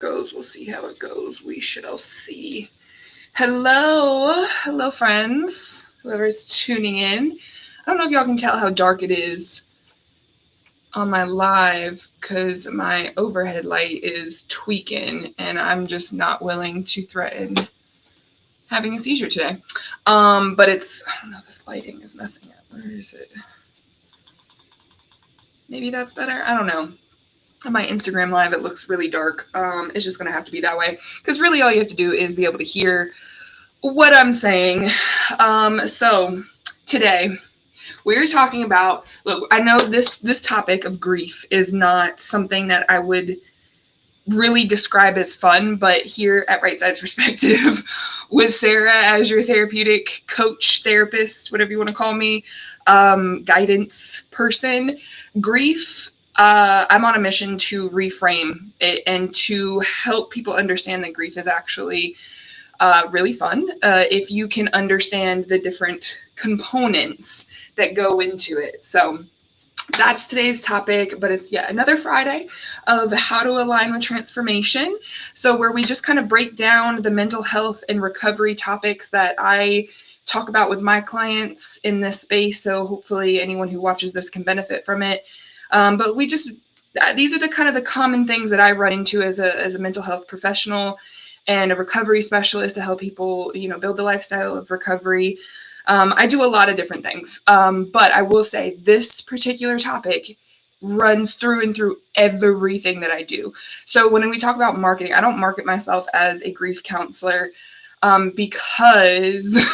goes. We'll see how it goes. We shall see. Hello, friends. Whoever's tuning in. I don't know if y'all can tell how dark it is on my live because my overhead light is tweaking and I'm just not willing to threaten having a seizure today. But it's, I don't know, this lighting is messing up. Where is it? Maybe that's better. I don't know. On my Instagram live, it looks really dark. It's just going to have to be that way because really all you have to do is be able to hear what I'm saying. So today we're talking about, look, I know this topic of grief is not something that I would really describe as fun, but here at Right Side's Perspective with Sara as your therapeutic coach, therapist, whatever you want to call me, guidance person, grief, I'm on a mission to reframe it and to help people understand that grief is actually really fun if you can understand the different components that go into it. So that's today's topic, but it's yet another Friday of how to align with transformation. So where we just kind of break down the mental health and recovery topics that I talk about with my clients in this space. So hopefully anyone who watches this can benefit from it. But these are the kind of the common things that I run into as a mental health professional and a recovery specialist to help people, build the lifestyle of recovery. I do a lot of different things, but I will say this particular topic runs through and through everything that I do. So when we talk about marketing, I don't market myself as a grief counselor because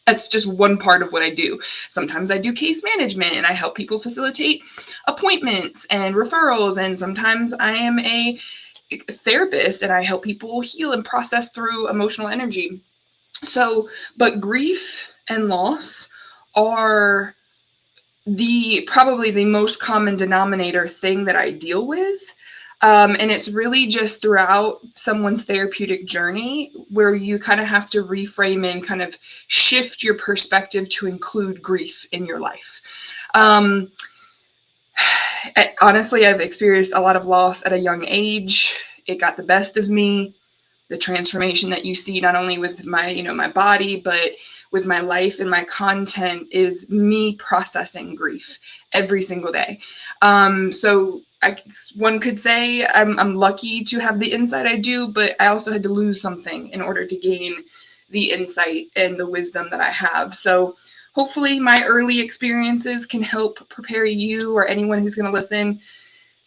that's just one part of what I do. Sometimes I do case management and I help people facilitate appointments and referrals. And sometimes I am a therapist and I help people heal and process through emotional energy. So, but grief and loss are probably the most common denominator thing that I deal with. And it's really just throughout someone's therapeutic journey where you kind of have to reframe and kind of shift your perspective to include grief in your life. Honestly, I've experienced a lot of loss at a young age. It got the best of me. The transformation that you see not only with my, my body, but with my life and my content is me processing grief every single day. So one could say I'm lucky to have the insight I do, but I also had to lose something in order to gain the insight and the wisdom that I have. So hopefully my early experiences can help prepare you or anyone who's going to listen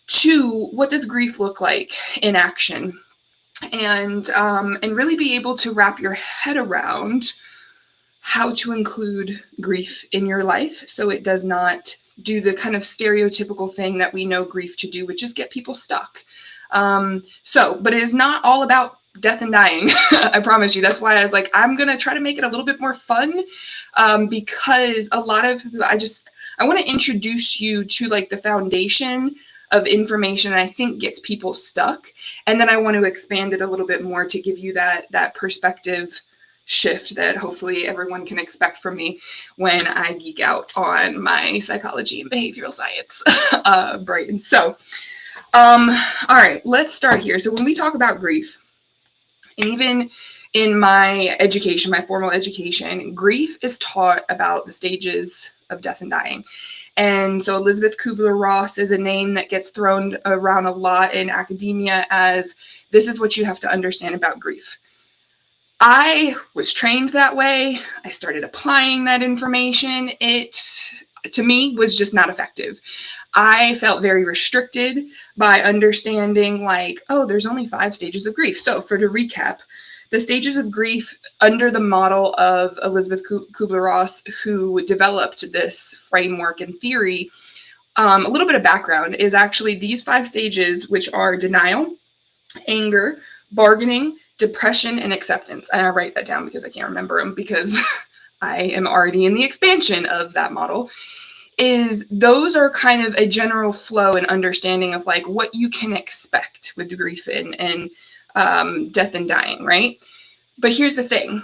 to what does grief look like in action, and really be able to wrap your head around how to include grief in your life so it does not do the kind of stereotypical thing that we know grief to do, which is get people stuck. But it is not all about death and dying. I promise you. That's why I was like, I'm going to try to make it a little bit more fun because a lot of people, I want to introduce you to like the foundation of information I think gets people stuck. And then I want to expand it a little bit more to give you that perspective shift that hopefully everyone can expect from me when I geek out on my psychology and behavioral science brain. So, all right, let's start here. So when we talk about grief, and even in my education, my formal education, grief is taught about the stages of death and dying. And so Elizabeth Kubler-Ross is a name that gets thrown around a lot in academia as this is what you have to understand about grief. I was trained that way. I started applying that information. It, to me, was just not effective. I felt very restricted by understanding there's only 5 stages of grief. So to recap, the stages of grief under the model of Elizabeth Kubler-Ross, who developed this framework and theory, a little bit of background is actually these 5 stages, which are denial, anger, bargaining, depression, and acceptance. And I write that down because I can't remember them because I am already in the expansion of that model. Those are kind of a general flow and understanding of what you can expect with grief and death and dying, right? But here's the thing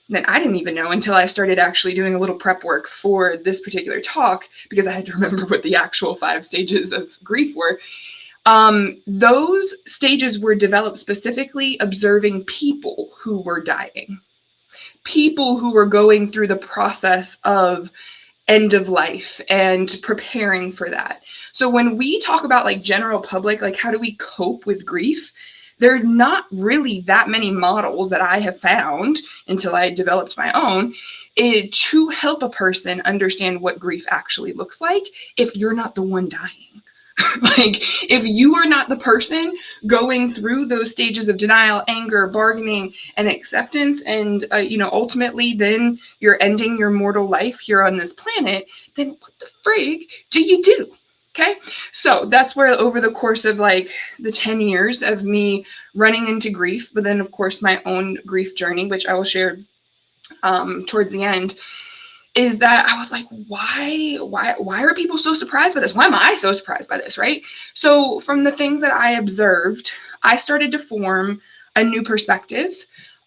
that I didn't even know until I started actually doing a little prep work for this particular talk, because I had to remember what the actual 5 stages of grief were. Those stages were developed specifically observing people who were dying, people who were going through the process of end of life and preparing for that. So when we talk about like general public, like how do we cope with grief? There are not really that many models that I have found until I developed my own to help a person understand what grief actually looks like if you're not the one dying. Like, if you are not the person going through those stages of denial, anger, bargaining, and acceptance, and, ultimately then you're ending your mortal life here on this planet, then what the frig do you do? Okay, so that's where over the course of like the 10 years of me running into grief, but then of course my own grief journey, which I will share towards the end, is that I was like, why are people so surprised by this? Why am I so surprised by this, right? So from the things that I observed, I started to form a new perspective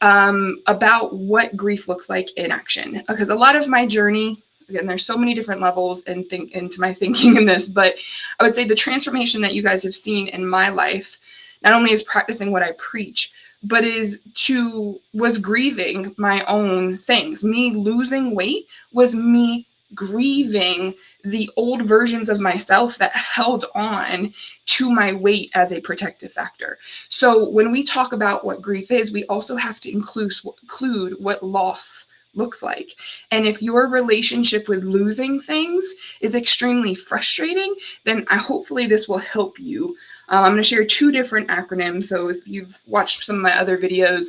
about what grief looks like in action. Because a lot of my journey, again, there's so many different levels into my thinking in this, but I would say the transformation that you guys have seen in my life, not only is practicing what I preach, but was grieving my own things. Me losing weight was me grieving the old versions of myself that held on to my weight as a protective factor. So when we talk about what grief is, we also have to include what loss looks like. And if your relationship with losing things is extremely frustrating, then hopefully this will help you. I'm going to share 2 different acronyms. So if you've watched some of my other videos,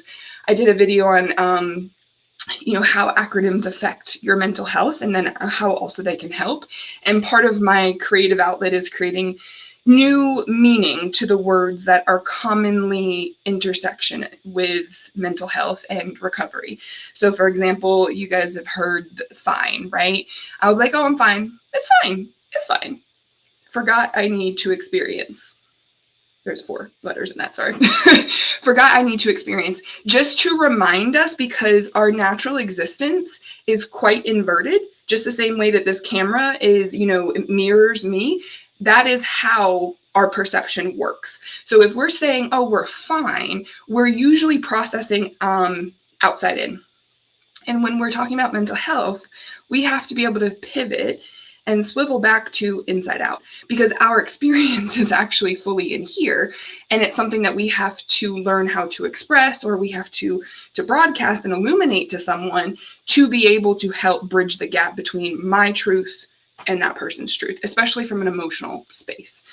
I did a video on how acronyms affect your mental health, and then how also they can help. And part of my creative outlet is creating new meaning to the words that are commonly intersection with mental health and recovery. So for example, you guys have heard fine, right? I would be like, oh, I'm fine. It's fine. It's fine. Forgot I need to experience. There's 4 letters in that, sorry. Forgot I need to experience. Just to remind us, because our natural existence is quite inverted, just the same way that this camera is, it mirrors me. That is how our perception works. So if we're saying, oh, we're fine, we're usually processing outside in. And when we're talking about mental health, we have to be able to pivot and swivel back to inside out, because our experience is actually fully in here, and it's something that we have to learn how to express, or we have to broadcast and illuminate to someone to be able to help bridge the gap between my truth and that person's truth, especially from an emotional space.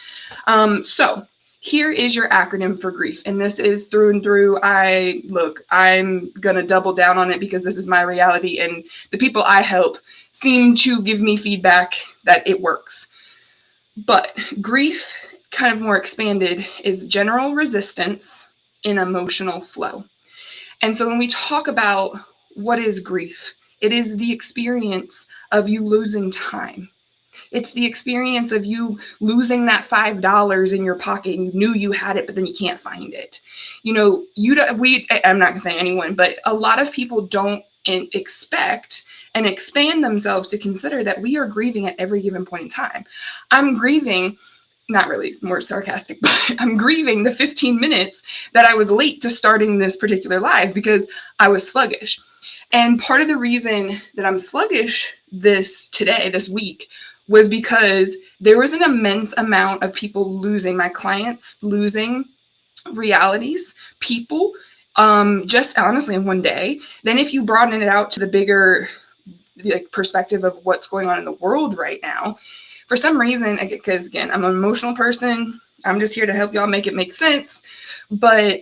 So here is your acronym for grief, and this is through and through. I'm gonna double down on it because this is my reality, and the people I help seem to give me feedback that it works. But grief, kind of more expanded, is general resistance in emotional flow. And so when we talk about what is grief, it is the experience of you losing time. It's the experience of you losing that $5 in your pocket, and you knew you had it, but then you can't find it. I'm not gonna say anyone, but a lot of people don't expect and expand themselves to consider that we are grieving at every given point in time. I'm grieving, not really, more sarcastic, but I'm grieving the 15 minutes that I was late to starting this particular live because I was sluggish. And part of the reason that I'm sluggish this week, was because there was an immense amount of people losing, my clients losing realities, people, just honestly in one day. Then if you broaden it out to the bigger perspective of what's going on in the world right now, for some reason, because again, I'm an emotional person, I'm just here to help y'all make it make sense, but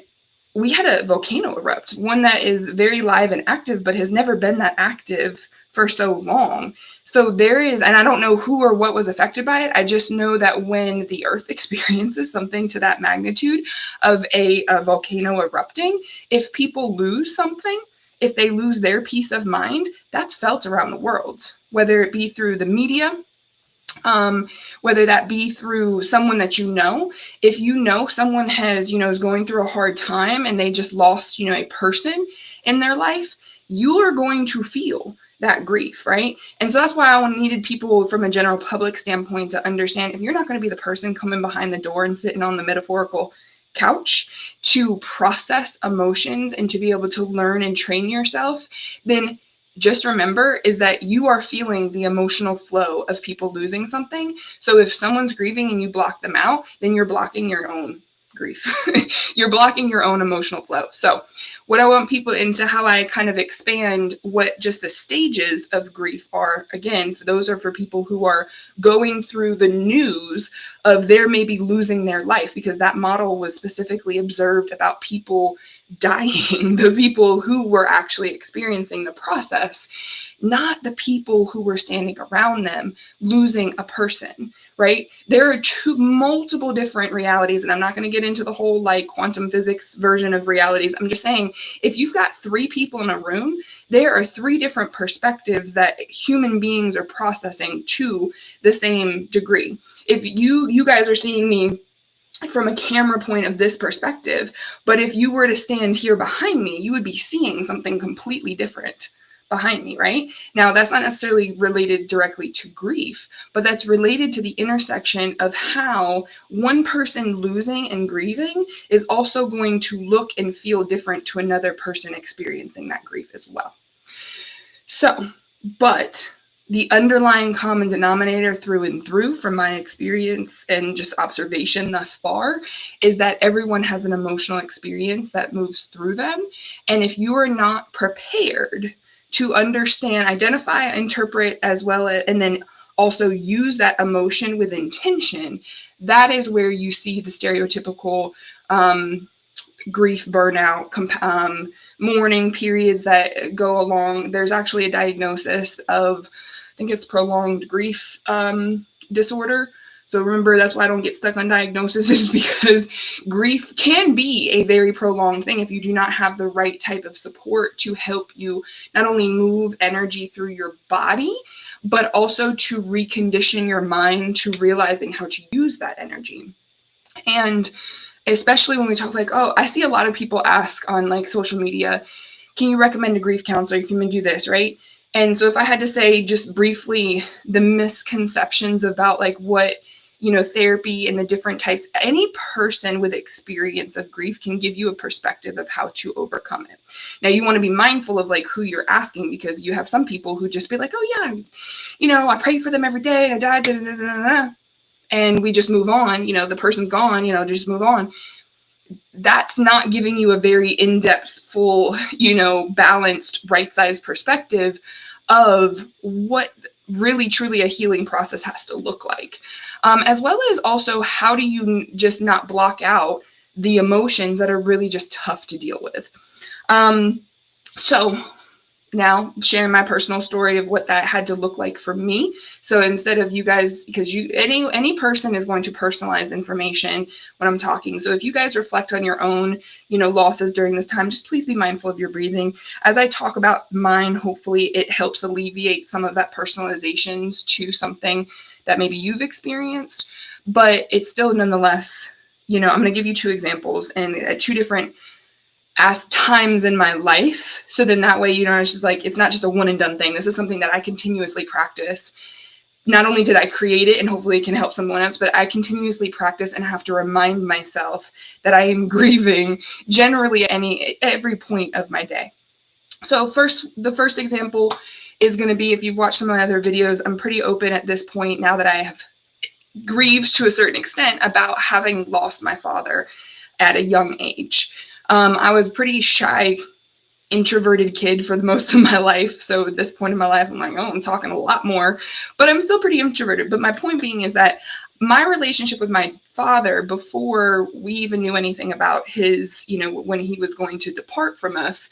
we had a volcano erupt, one that is very live and active, but has never been that active for so long. So there is, and I don't know who or what was affected by it. I just know that when the earth experiences something to that magnitude of a volcano erupting, if people lose something, if they lose their peace of mind, that's felt around the world, whether it be through the media, whether that be through someone that you know. If you know someone is going through a hard time and they just lost, a person in their life, you are going to feel that grief, right? And so that's why I needed people from a general public standpoint to understand, if you're not going to be the person coming behind the door and sitting on the metaphorical couch to process emotions and to be able to learn and train yourself, then just remember is that you are feeling the emotional flow of people losing something. So if someone's grieving and you block them out, then you're blocking your own grief. You're blocking your own emotional flow. So what I want people into, how I kind of expand what just the stages of grief are, again, for those are for people who are going through the news of their maybe losing their life, because that model was specifically observed about people dying, the people who were actually experiencing the process, not the people who were standing around them losing a person, right? There are multiple different realities, and I'm not going to get into the whole like quantum physics version of realities. I'm just saying, if you've got 3 people in a room, there are 3 different perspectives that human beings are processing to the same degree. If you guys are seeing me from a camera point of this perspective, but if you were to stand here behind me, you would be seeing something completely different behind me, right? Now, that's not necessarily related directly to grief, but that's related to the intersection of how one person losing and grieving is also going to look and feel different to another person experiencing that grief as well. So, but the underlying common denominator through and through, from my experience and just observation thus far, is that everyone has an emotional experience that moves through them. And if you are not prepared to understand, identify, interpret, as well as, and then also use that emotion with intention, that is where you see the stereotypical grief, burnout, mourning periods that go along. There's actually a diagnosis of, I think it's prolonged grief disorder. So remember, that's why I don't get stuck on diagnoses, is because grief can be a very prolonged thing if you do not have the right type of support to help you not only move energy through your body, but also to recondition your mind to realizing how to use that energy. And especially when we talk like, oh, I see a lot of people ask on like social media, can you recommend a grief counselor? Can you do this, right? And so if I had to say just briefly the misconceptions about like what, therapy and the different types, any person with experience of grief can give you a perspective of how to overcome it. Now, you want to be mindful of like who you're asking, because you have some people who just be like, oh yeah, I pray for them every day and I died, and we just move on, the person's gone, just move on. That's not giving you a very in-depth, full, balanced, right-sized perspective of what really truly a healing process has to look like. As well as also, how do you just not block out the emotions that are really just tough to deal with? So now sharing my personal story of what that had to look like for me. So instead of you guys, because any person is going to personalize information when I'm talking. So if you guys reflect on your own, losses during this time, just please be mindful of your breathing. As I talk about mine, hopefully it helps alleviate some of that personalizations to something that maybe you've experienced, but it's still nonetheless, I'm going to give you 2 examples and 2 different as times in my life. So then that way, it's just like, it's not just a one and done thing. This is something that I continuously practice. Not only did I create it and hopefully it can help someone else, but I continuously practice and have to remind myself that I am grieving generally every point of my day. So the first example is going to be, if you've watched some of my other videos, I'm pretty open at this point now that I have grieved to a certain extent about having lost my father at a young age. I was pretty shy, introverted kid for the most of my life. So at this point in my life, I'm like, oh, I'm talking a lot more, but I'm still pretty introverted. But my point being is that my relationship with my father, before we even knew anything about his, when he was going to depart from us,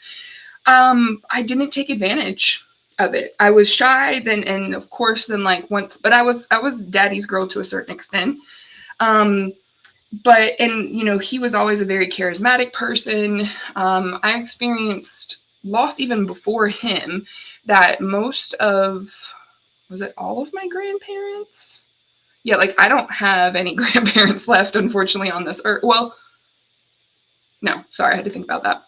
I didn't take advantage of it. I was shy then, and of course then like once, but I was daddy's girl to a certain extent. But he was always a very charismatic person. I experienced loss even before him, that was it all of my grandparents? Yeah, like I don't have any grandparents left, unfortunately, on this earth. Well, no, sorry, I had to think about that.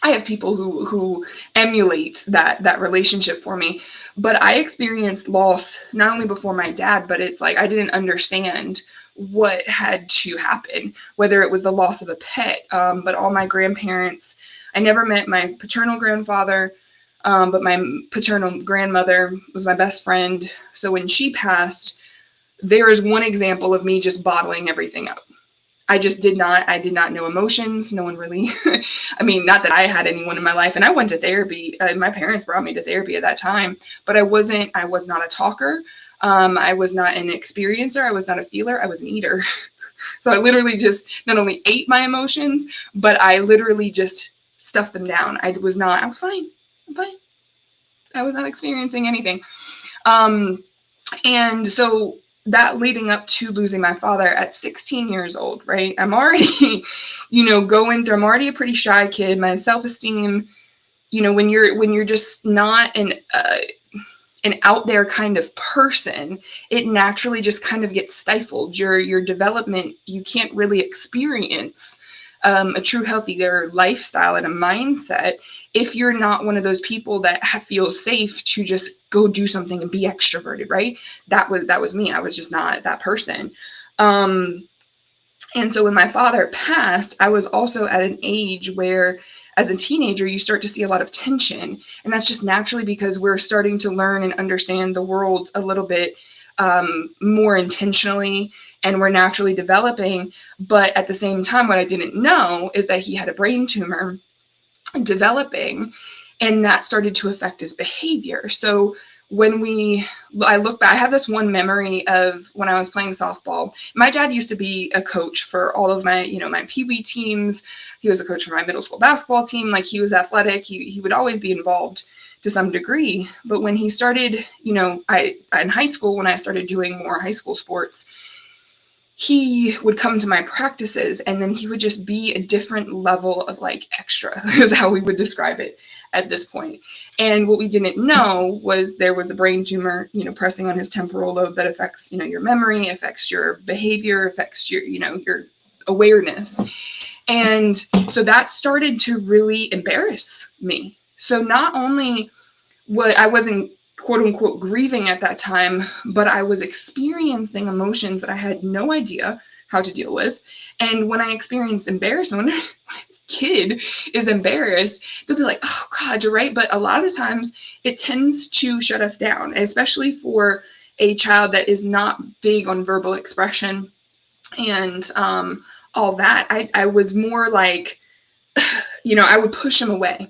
I have people who emulate that relationship for me. But I experienced loss not only before my dad, but it's like I didn't understand what had to happen, whether it was the loss of a pet, but all my grandparents. I never met my paternal grandfather, but my paternal grandmother was my best friend. So when she passed, there is one example of me just bottling everything up. I did not know emotions. No one really, I mean, not that I had anyone in my life, and I went to therapy. My parents brought me to therapy at that time, but I was not a talker. I was not an experiencer. I was not a feeler. I was an eater. So I literally just not only ate my emotions, but I literally just stuffed them down. I was fine. I'm fine. I was not experiencing anything. And so that leading up to losing my father at 16 years old, right? I'm already, I'm already a pretty shy kid. My self-esteem, when you're just not an out there kind of person, it naturally just kind of gets stifled. Your development, you can't really experience a true healthier lifestyle and a mindset if you're not one of those people that feels safe to just go do something and be extroverted, right? That was me. I was just not that person. And so when my father passed, I was also at an age where as a teenager, you start to see a lot of tension. And that's just naturally because we're starting to learn and understand the world a little bit more intentionally, and we're naturally developing. But at the same time, what I didn't know is that he had a brain tumor developing, and that started to affect his behavior. So I look back, I have this one memory of when I was playing softball. My dad used to be a coach for all of my, my peewee teams. He was a coach for my middle school basketball team. Like, he was athletic. He would always be involved to some degree. But when he started, in high school, when I started doing more high school sports, he would come to my practices, and then he would just be a different level of like extra is how we would describe it at this point. And what we didn't know was there was a brain tumor, pressing on his temporal lobe that affects, your memory, affects your behavior, affects your, your awareness. And so that started to really embarrass me. So not only I wasn't quote unquote grieving at that time, but I was experiencing emotions that I had no idea how to deal with. And when I experienced embarrassment, when a kid is embarrassed, they'll be like, oh God, you're right. But a lot of times it tends to shut us down, especially for a child that is not big on verbal expression and all that. I was more like, I would push him away.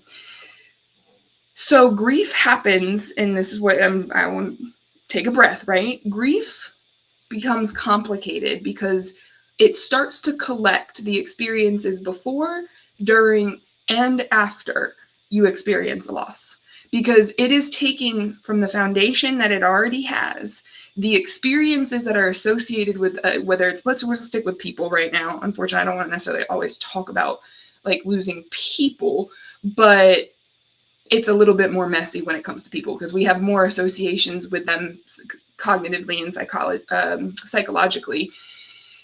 So grief happens, and this is what I want to take a breath, right? Grief becomes complicated because it starts to collect the experiences before, during, and after you experience a loss. Because it is taking from the foundation that it already has, the experiences that are associated with, whether it's, we'll stick with people right now. Unfortunately, I don't want to necessarily always talk about like losing people, but it's a little bit more messy when it comes to people because we have more associations with them cognitively and psychologically,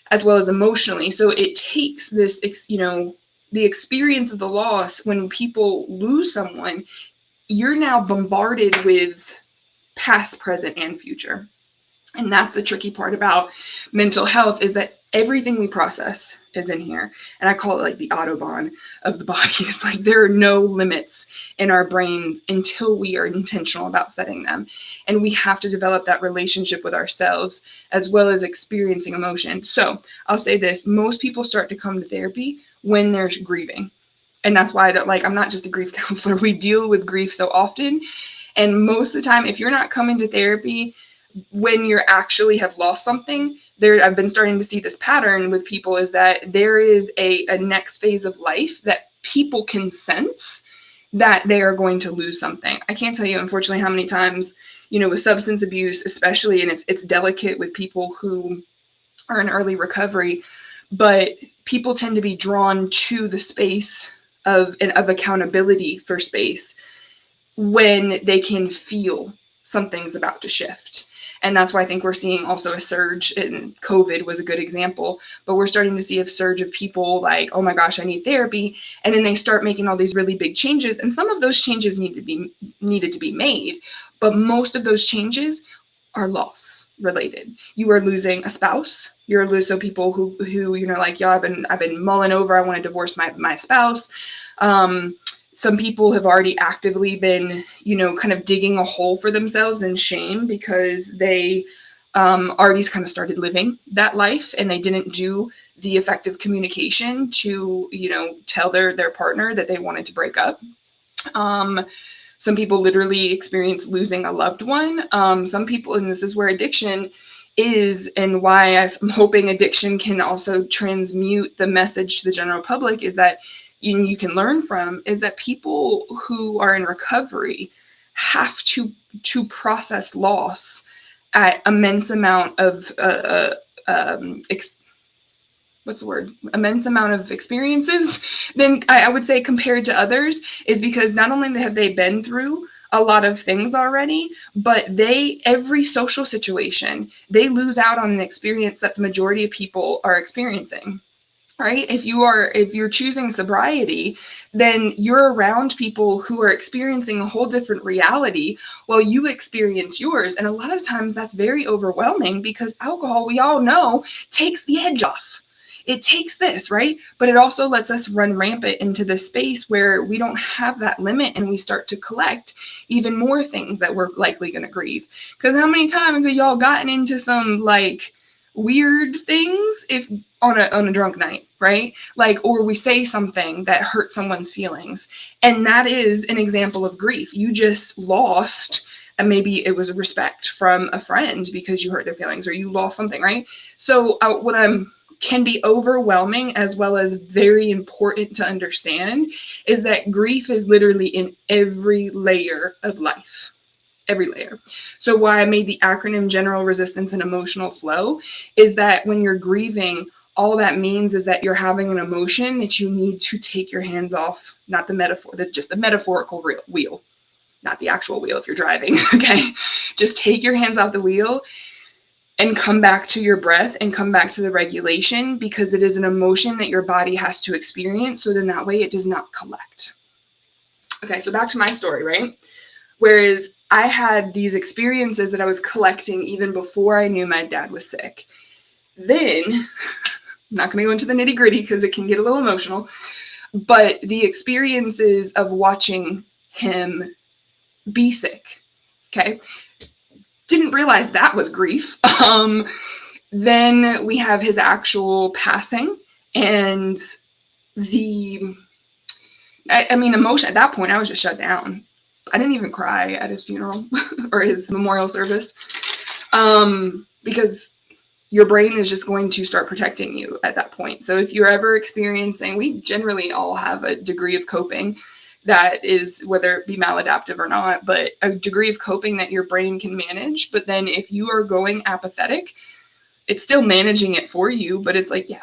as well as emotionally. So it takes this, the experience of the loss. When people lose someone, you're now bombarded with past, present, and future. And that's the tricky part about mental health, is that everything we process is in here. And I call it like the Autobahn of the body. It's like there are no limits in our brains until we are intentional about setting them. And we have to develop that relationship with ourselves as well as experiencing emotion. So I'll say this, most people start to come to therapy when they're grieving. And that's why I'm not just a grief counselor. We deal with grief so often. And most of the time, if you're not coming to therapy when you actually have lost something, I've been starting to see this pattern with people, is that there is a next phase of life that people can sense that they are going to lose something. I can't tell you, unfortunately, how many times, with substance abuse, especially, and it's delicate with people who are in early recovery, but people tend to be drawn to the space of accountability for space when they can feel something's about to shift. And that's why I think we're seeing also a surge, and COVID was a good example, but we're starting to see a surge of people like, oh my gosh, I need therapy. And then they start making all these really big changes. And some of those changes needed to be made, but most of those changes are loss related. You are losing a spouse. You're losing, so people who like, yo, I've been mulling over, I want to divorce my spouse. Some people have already actively been, kind of digging a hole for themselves in shame because they already kind of started living that life and they didn't do the effective communication to, tell their partner that they wanted to break up. Some people literally experience losing a loved one. Some people, and this is where addiction is, and why I'm hoping addiction can also transmute the message to the general public, is that you can learn from, is that people who are in recovery have to process loss at immense amount of immense amount of experiences, then I would say compared to others, is because not only have they been through a lot of things already, but every social situation, they lose out on an experience that the majority of people are experiencing. Right? If you're choosing sobriety, then you're around people who are experiencing a whole different reality while you experience yours. And a lot of times that's very overwhelming because alcohol, we all know, takes the edge off. It takes this, right? But it also lets us run rampant into this space where we don't have that limit and we start to collect even more things that we're likely going to grieve. Because how many times have y'all gotten into some like weird things on a drunk night, right? Like, or we say something that hurt someone's feelings. And that is an example of grief. You just lost, and maybe it was a respect from a friend because you hurt their feelings, or you lost something, right? So can be overwhelming as well as very important to understand is that grief is literally in every layer of life. Every layer. So why I made the acronym General Resistance and Emotional Flow is that when you're grieving, all that means is that you're having an emotion that you need to take your hands off, not the metaphor, just the metaphorical wheel, not the actual wheel if you're driving, okay? Just take your hands off the wheel and come back to your breath and come back to the regulation, because it is an emotion that your body has to experience, so then that way it does not collect. Okay, so back to my story, right? Whereas I had these experiences that I was collecting even before I knew my dad was sick. Then, I'm not going to go into the nitty gritty because it can get a little emotional, but the experiences of watching him be sick, okay? Didn't realize that was grief. Then we have his actual passing, and emotion at that point, I was just shut down. I didn't even cry at his funeral or his memorial service, because your brain is just going to start protecting you at that point. So if you're ever experiencing, we generally all have a degree of coping that is, whether it be maladaptive or not, but a degree of coping that your brain can manage. But then if you are going apathetic, it's still managing it for you, but it's like, yeah,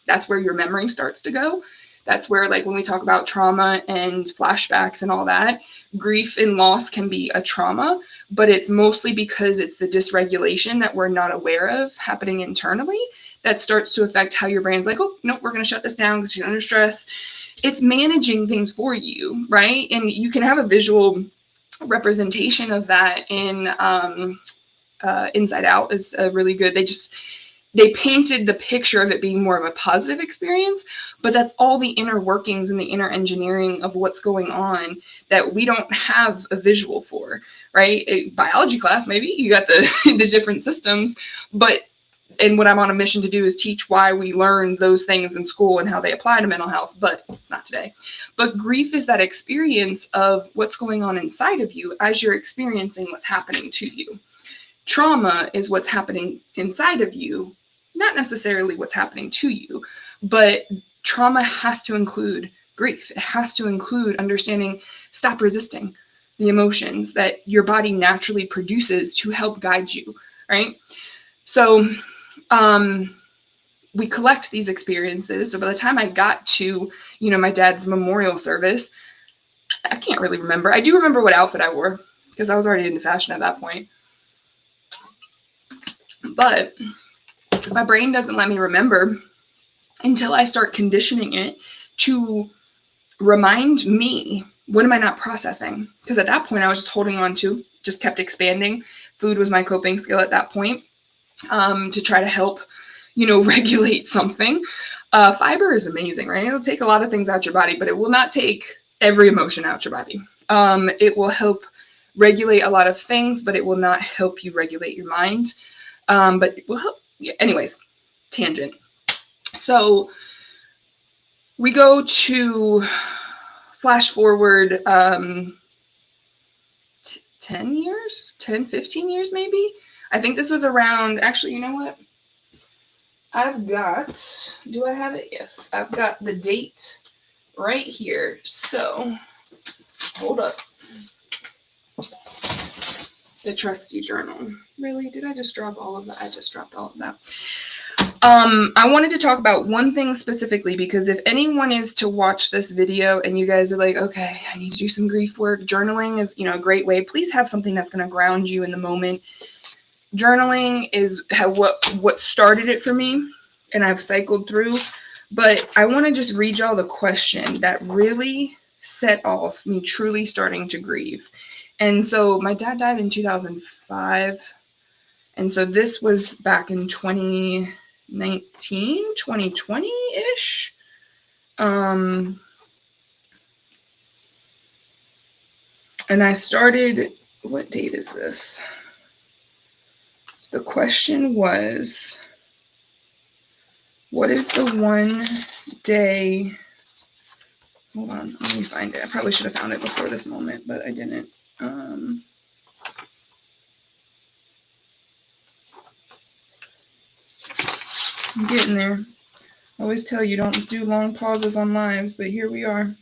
that's where your memory starts to go. That's where, like, when we talk about trauma and flashbacks and all that, grief and loss can be a trauma, but it's mostly because it's the dysregulation that we're not aware of happening internally that starts to affect how your brain's like, oh, no, we're going to shut this down because you're under stress. It's managing things for you, right? And you can have a visual representation of that in Inside Out is a really good, they painted the picture of it being more of a positive experience, but that's all the inner workings and the inner engineering of what's going on that we don't have a visual for, right? Biology class, maybe you got the different systems, and what I'm on a mission to do is teach why we learn those things in school and how they apply to mental health, but it's not today. But grief is that experience of what's going on inside of you as you're experiencing what's happening to you. Trauma is what's happening inside of you, not necessarily what's happening to you, but trauma has to include grief. It has to include understanding, stop resisting the emotions that your body naturally produces to help guide you, right? So we collect these experiences. So by the time I got to, my dad's memorial service, I can't really remember. I do remember what outfit I wore because I was already into fashion at that point. But my brain doesn't let me remember until I start conditioning it to remind me, what am I not processing? Because at that point I was just holding on to, just kept expanding. Food was my coping skill at that point, to try to help, regulate something. Fiber is amazing, right? It'll take a lot of things out your body, but it will not take every emotion out your body. It will help regulate a lot of things, but it will not help you regulate your mind. But it will help. Yeah, anyways, tangent. So we go to flash forward 10 years, 10, 15 years maybe. I think this was around, actually, you know what? Do I have it? Yes, I've got the date right here. So, hold up. The trusty journal. Really? Did I just drop all of that? I just dropped all of that. I wanted to talk about one thing specifically, because if anyone is to watch this video and you guys are like, okay, I need to do some grief work, journaling is, a great way. Please have something that's going to ground you in the moment. Journaling is what started it for me, and I've cycled through. But I want to just read y'all the question that really set off me truly starting to grieve. And so my dad died in 2005. And so this was back in 2019, 2020-ish. And I started, what date is this? The question was, what is the one day, hold on, let me find it. I probably should have found it before this moment, but I didn't. I'm getting there. I always tell you, don't do long pauses on lives, but here we are.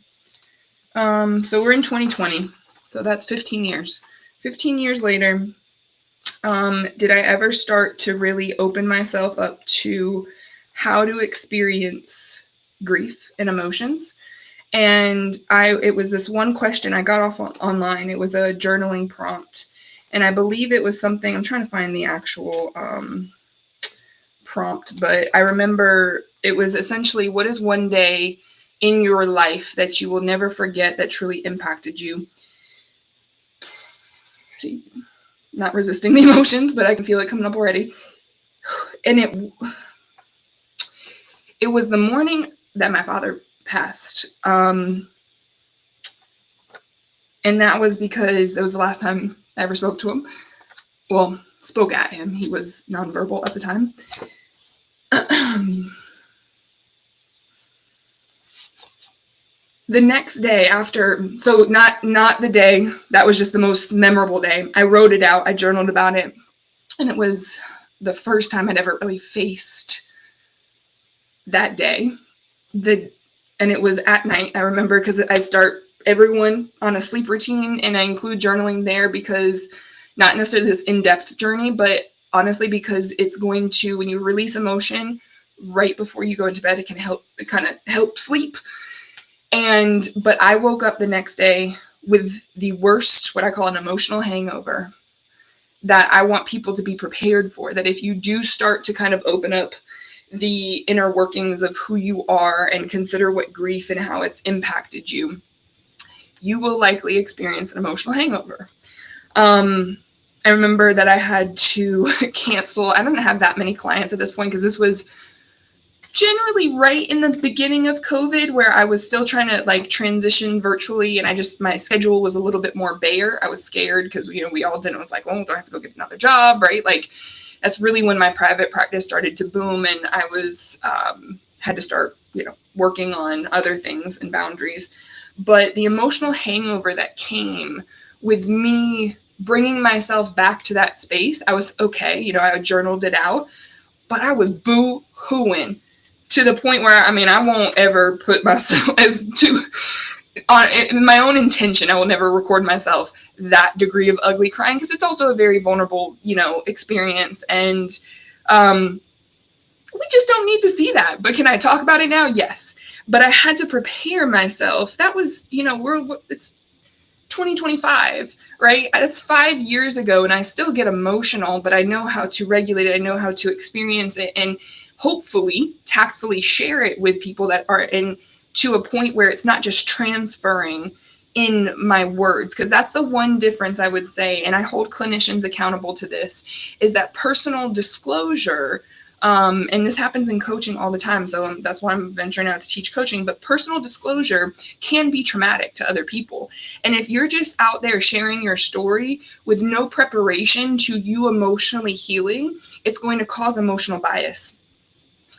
So we're in 2020, so that's 15 years. 15 years later, did I ever start to really open myself up to how to experience grief and emotions? And it was this one question I got off online. It was a journaling prompt, and I believe it was something, I'm trying to find the actual prompt, but I remember it was essentially, what is one day in your life that you will never forget that truly impacted you? See, not resisting the emotions, but I can feel it coming up already. And it was the morning that my father passed. And that was because it was the last time I ever spoke to him. Well, spoke at him. He was nonverbal at the time. The next day after, so not the day, that was just the most memorable day. I wrote it out, I journaled about it, and it was the first time I'd ever really faced that day. And it was at night, I remember, because I start everyone on a sleep routine, and I include journaling there because, not necessarily this in-depth journey, but honestly because it's going to, when you release emotion right before you go into bed, it can kind of help sleep. But I woke up the next day with the worst, what I call an emotional hangover, that I want people to be prepared for. That if you do start to kind of open up the inner workings of who you are and consider what grief and how it's impacted you, you will likely experience an emotional hangover. I remember that I had to cancel. I didn't have that many clients at this point because this was generally right in the beginning of COVID, where I was still trying to transition virtually, and my schedule was a little bit more bare. I was scared because we all did. It was like, oh, do I have to go get another job, right? That's really when my private practice started to boom, and I was had to start working on other things and boundaries. But the emotional hangover that came with me bringing myself back to that space, I was okay. I journaled it out, but I was boo-hooing. To the point where, I won't ever put myself in my own intention. I will never record myself that degree of ugly crying, because it's also a very vulnerable, experience. And we just don't need to see that. But can I talk about it now? Yes. But I had to prepare myself. That was, it's 2025, right? That's 5 years ago, and I still get emotional, but I know how to regulate it. I know how to experience it, and hopefully tactfully share it with people that are in, to a point where it's not just transferring in my words, because that's the one difference I would say, and I hold clinicians accountable to this, is that personal disclosure, and this happens in coaching all the time, so that's why I'm venturing out to teach coaching, but personal disclosure can be traumatic to other people. And if you're just out there sharing your story with no preparation to you emotionally healing, it's going to cause emotional bias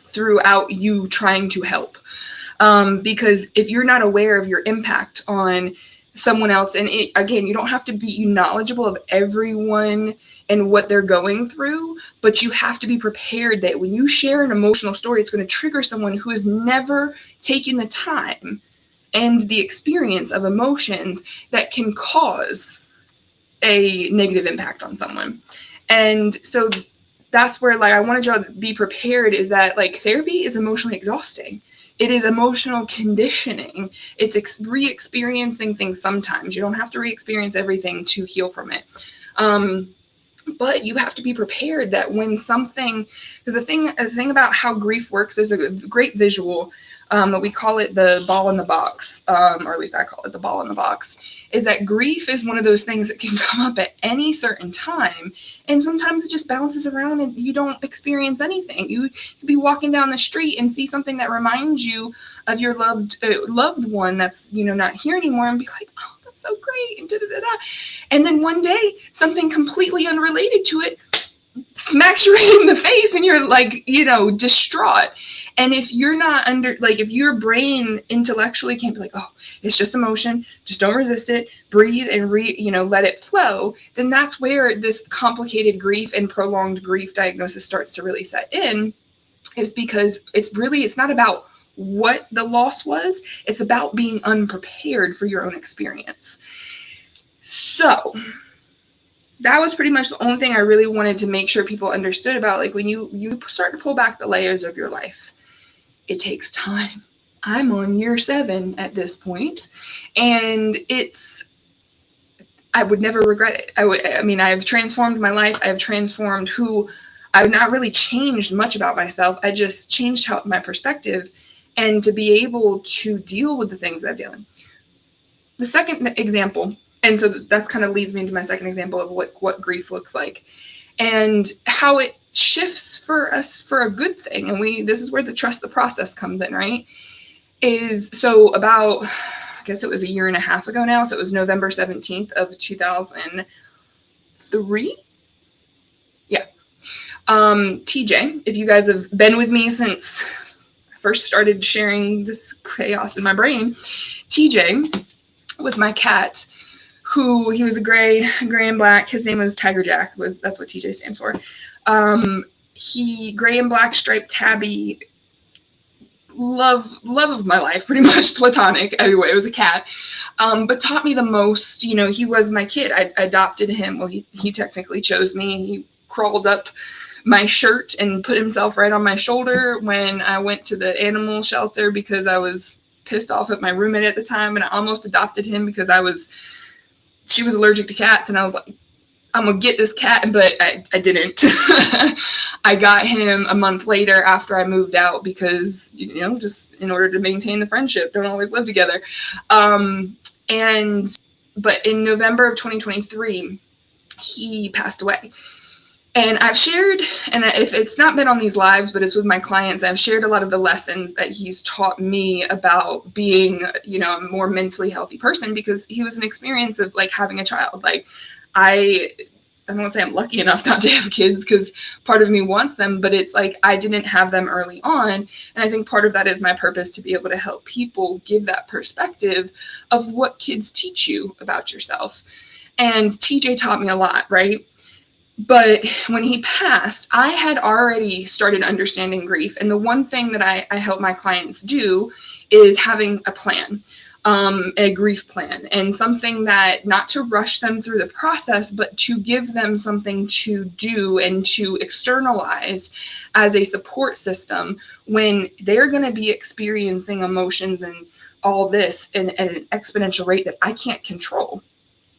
throughout you trying to help. Because if you're not aware of your impact on someone else, and again, you don't have to be knowledgeable of everyone and what they're going through, but you have to be prepared that when you share an emotional story, it's going to trigger someone who has never taken the time and the experience of emotions that can cause a negative impact on someone. And so that's where, like, I wanted y'all to be prepared, is that, like, therapy is emotionally exhausting. It is emotional conditioning. It's re-experiencing things sometimes. You don't have to re-experience everything to heal from it. But you have to be prepared that when something, because the thing about how grief works is a great visual. We call it the ball in the box, or at least I call it the ball in the box, is that grief is one of those things that can come up at any certain time. And sometimes it just bounces around and you don't experience anything. You could be walking down the street and see something that reminds you of your loved one that's, not here anymore, and be like, oh, that's so great, and da-da-da-da. And then one day, something completely unrelated to it smacks you right in the face, and you're like, distraught. And if you're not if your brain intellectually can't be like, oh, it's just emotion, just don't resist it, breathe and let it flow, then that's where this complicated grief and prolonged grief diagnosis starts to really set in, is because it's not about what the loss was, it's about being unprepared for your own experience. So that was pretty much the only thing I really wanted to make sure people understood about, like, when you start to pull back the layers of your life, it takes time. I'm on year 7 at this point, and I would never regret it. I've transformed my life. I've transformed I've not really changed much about myself. I just changed my perspective, and to be able to deal with the things that I'm dealing. The second example, and so that's kind of leads me into my second example of what grief looks like and how it shifts for us for a good thing. And this is where the trust the process comes in, right? So about, I guess it was a year and a half ago now. So it was November 17th of 2003. Yeah. TJ, if you guys have been with me since I first started sharing this chaos in my brain, TJ was my cat. He was a gray and black. His name was Tiger Jack. That's what TJ stands for. He gray and black striped tabby, love of my life, pretty much platonic. Anyway, it was a cat, but taught me the most. He was my kid. I adopted him. Well, he technically chose me. He crawled up my shirt and put himself right on my shoulder when I went to the animal shelter because I was pissed off at my roommate at the time, and I almost adopted him because she was allergic to cats, and I was like, I'm gonna get this cat, but I didn't. I got him a month later after I moved out because, just in order to maintain the friendship, don't always live together. But in November of 2023, he passed away. And I've shared, and if it's not been on these lives, but it's with my clients, I've shared a lot of the lessons that he's taught me about being, a more mentally healthy person, because he was an experience of like having a child. Like I don't want to say I'm lucky enough not to have kids, because part of me wants them, but it's like I didn't have them early on. And I think part of that is my purpose, to be able to help people give that perspective of what kids teach you about yourself. And TJ taught me a lot, right? But when he passed, I had already started understanding grief. And the one thing that I help my clients do is having a plan, a grief plan, and something that not to rush them through the process, but to give them something to do and to externalize as a support system when they're going to be experiencing emotions and all this at an exponential rate that I can't control.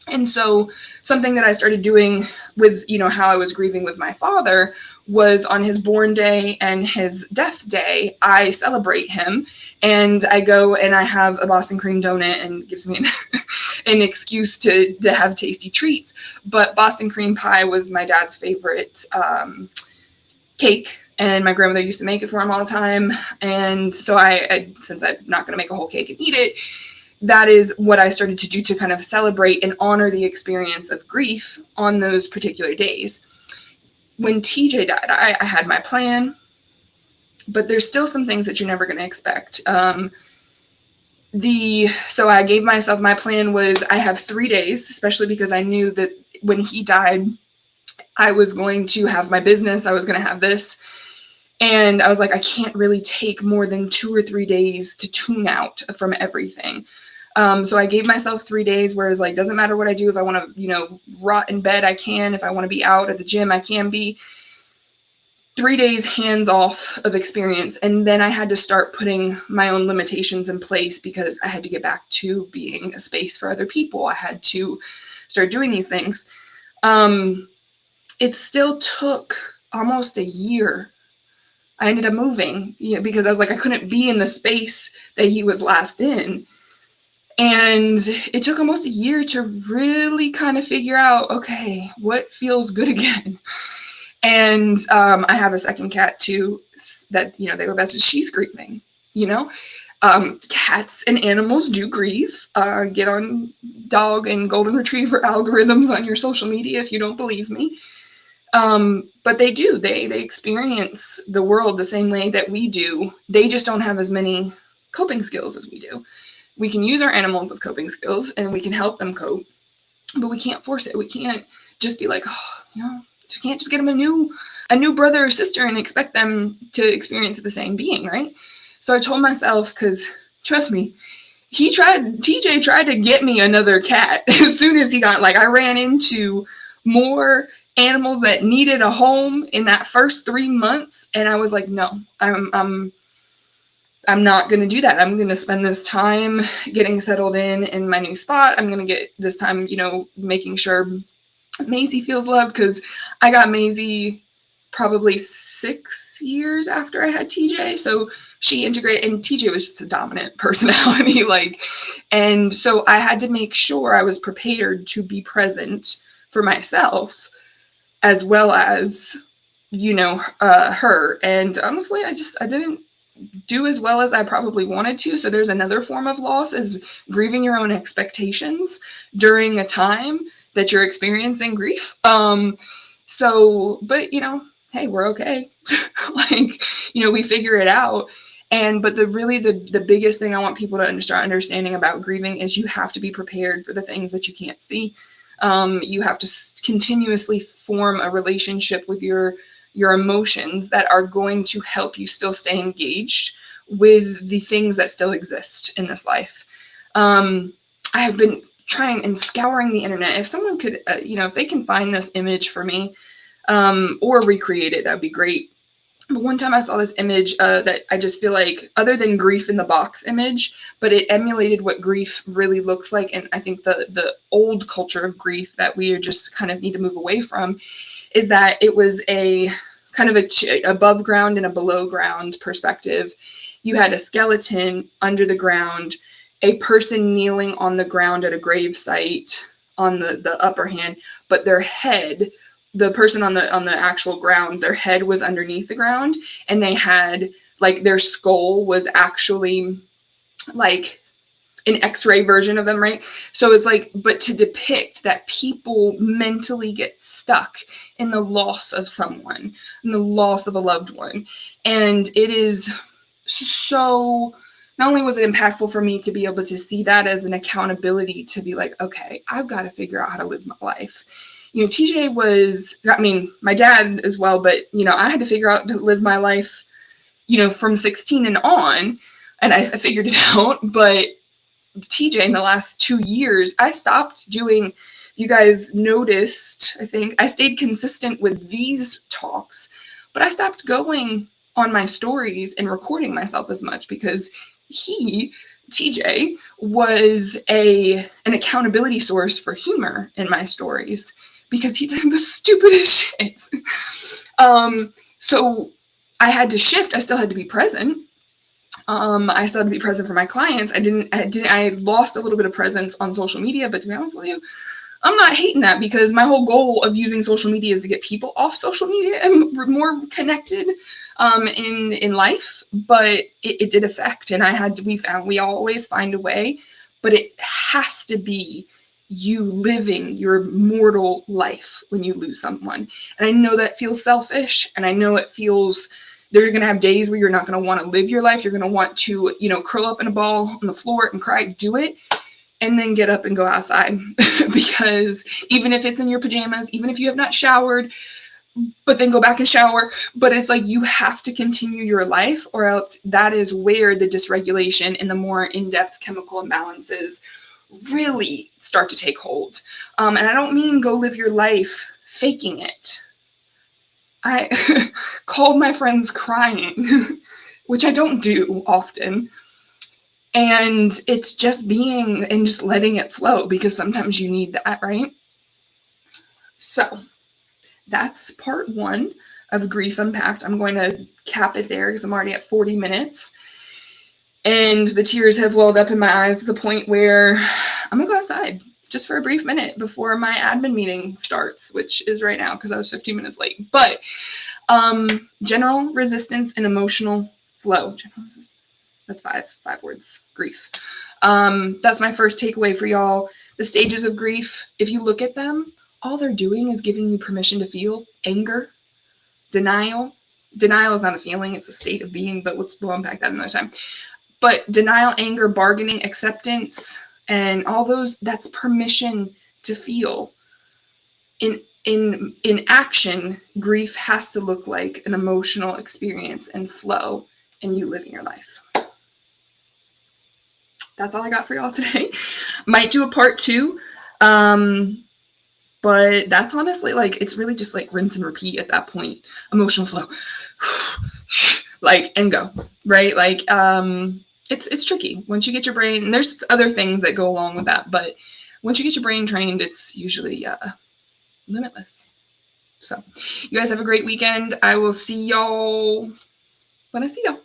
And so something that I started doing with, how I was grieving with my father was on his born day and his death day, I celebrate him, and I go and I have a Boston cream donut, and it gives me an excuse to have tasty treats. But Boston cream pie was my dad's favorite cake, and my grandmother used to make it for him all the time. And so since I'm not going to make a whole cake and eat it, that is what I started to do to kind of celebrate and honor the experience of grief on those particular days. When TJ died, I had my plan, but there's still some things that you're never going to expect. So I gave myself, my plan was I have 3 days, especially because I knew that when he died, I was going to have my business, I was going to have this. And I was like, I can't really take more than 2 or 3 days to tune out from everything. So I gave myself 3 days, whereas like, doesn't matter what I do. If I want to, rot in bed, I can. If I want to be out at the gym, I can be. 3 days hands off of experience. And then I had to start putting my own limitations in place because I had to get back to being a space for other people. I had to start doing these things. It still took almost a year. I ended up moving, because I was like, I couldn't be in the space that he was last in. And it took almost a year to really kind of figure out, okay, what feels good again? And I have a second cat too that, they were best. She's grieving, cats and animals do grieve. Get on dog and golden retriever algorithms on your social media if you don't believe me. But they do, they experience the world the same way that we do. They just don't have as many coping skills as we do. We can use our animals as coping skills and we can help them cope, but we can't force it. We can't just be like, you can't just get them a new brother or sister and expect them to experience the same being, right? So I told myself, because trust me, TJ tried to get me another cat as soon as he got, I ran into more animals that needed a home in that first 3 months. And I was like, no, I'm not going to do that. I'm going to spend this time getting settled in my new spot. I'm going to get this time, making sure Maisie feels loved, because I got Maisie probably 6 years after I had TJ. So she integrated, and TJ was just a dominant personality. And so I had to make sure I was prepared to be present for myself as well as, her. And honestly, I didn't do as well as I probably wanted to. So there's another form of loss, is grieving your own expectations during a time that you're experiencing grief. But hey, we're okay. We figure it out. But the biggest thing I want people to start understanding about grieving is you have to be prepared for the things that you can't see. You have to continuously form a relationship with your emotions that are going to help you still stay engaged with the things that still exist in this life. I have been trying and scouring the internet. If someone could, if they can find this image for me, or recreate it, that'd be great. But one time I saw this image that I just feel like, other than grief in the box image, but it emulated what grief really looks like. And I think the old culture of grief that we just kind of need to move away from is that it was a kind of a above ground and a below ground perspective. You had a skeleton under the ground, a person kneeling on the ground at a grave site on the upper hand, but their head, the person on the actual ground, their head was underneath the ground, and they had their skull was actually an X-ray version of them, right? So it's but to depict that people mentally get stuck in the loss of someone, in the loss of a loved one. And it is so, not only was it impactful for me to be able to see that as an accountability, to be okay, I've got to figure out how to live my life. TJ was, my dad as well, but, I had to figure out to live my life, from 16 and on, and I figured it out. But TJ, in the last 2 years, I stopped doing, you guys noticed, I think, I stayed consistent with these talks, but I stopped going on my stories and recording myself as much because he TJ was an accountability source for humor in my stories because he did the stupidest shit. So I had to shift. I still had to be present. I still had to be present for my clients. I lost a little bit of presence on social media, but to be honest with you, I'm not hating that because my whole goal of using social media is to get people off social media and more connected in life. But it did affect, and we always find a way, but it has to be you living your mortal life when you lose someone. And I know that feels selfish, and I know it feels, you're going to have days where you're not going to want to live your life. You're going to want to, curl up in a ball on the floor and cry. Do it. And then get up and go outside because even if it's in your pajamas, even if you have not showered, but then go back and shower, but it's like you have to continue your life, or else that is where the dysregulation and the more in-depth chemical imbalances really start to take hold. And I don't mean go live your life faking it. I called my friends crying, which I don't do often. And it's just being and just letting it flow, because sometimes you need that, right? So that's part 1 of Grief Unpacked. I'm going to cap it there because I'm already at 40 minutes. And the tears have welled up in my eyes to the point where I'm going to go outside just for a brief minute before my admin meeting starts, which is right now because I was 15 minutes late. But general resistance and emotional flow. That's five words. Grief. That's my first takeaway for y'all. The stages of grief, if you look at them, all they're doing is giving you permission to feel anger, denial. Denial is not a feeling, it's a state of being, but we'll unpack that another time. But denial, anger, bargaining, acceptance, and all those, that's permission to feel. In action, grief has to look like an emotional experience and flow, and you living your life. That's all I got for y'all today. Might do a part 2. But that's honestly, like, it's really just like rinse and repeat at that point. Emotional flow. And go. Right? Like, it's tricky. Once you get your brain, and there's other things that go along with that, but once you get your brain trained, it's usually limitless. So, you guys have a great weekend. I will see y'all when I see y'all.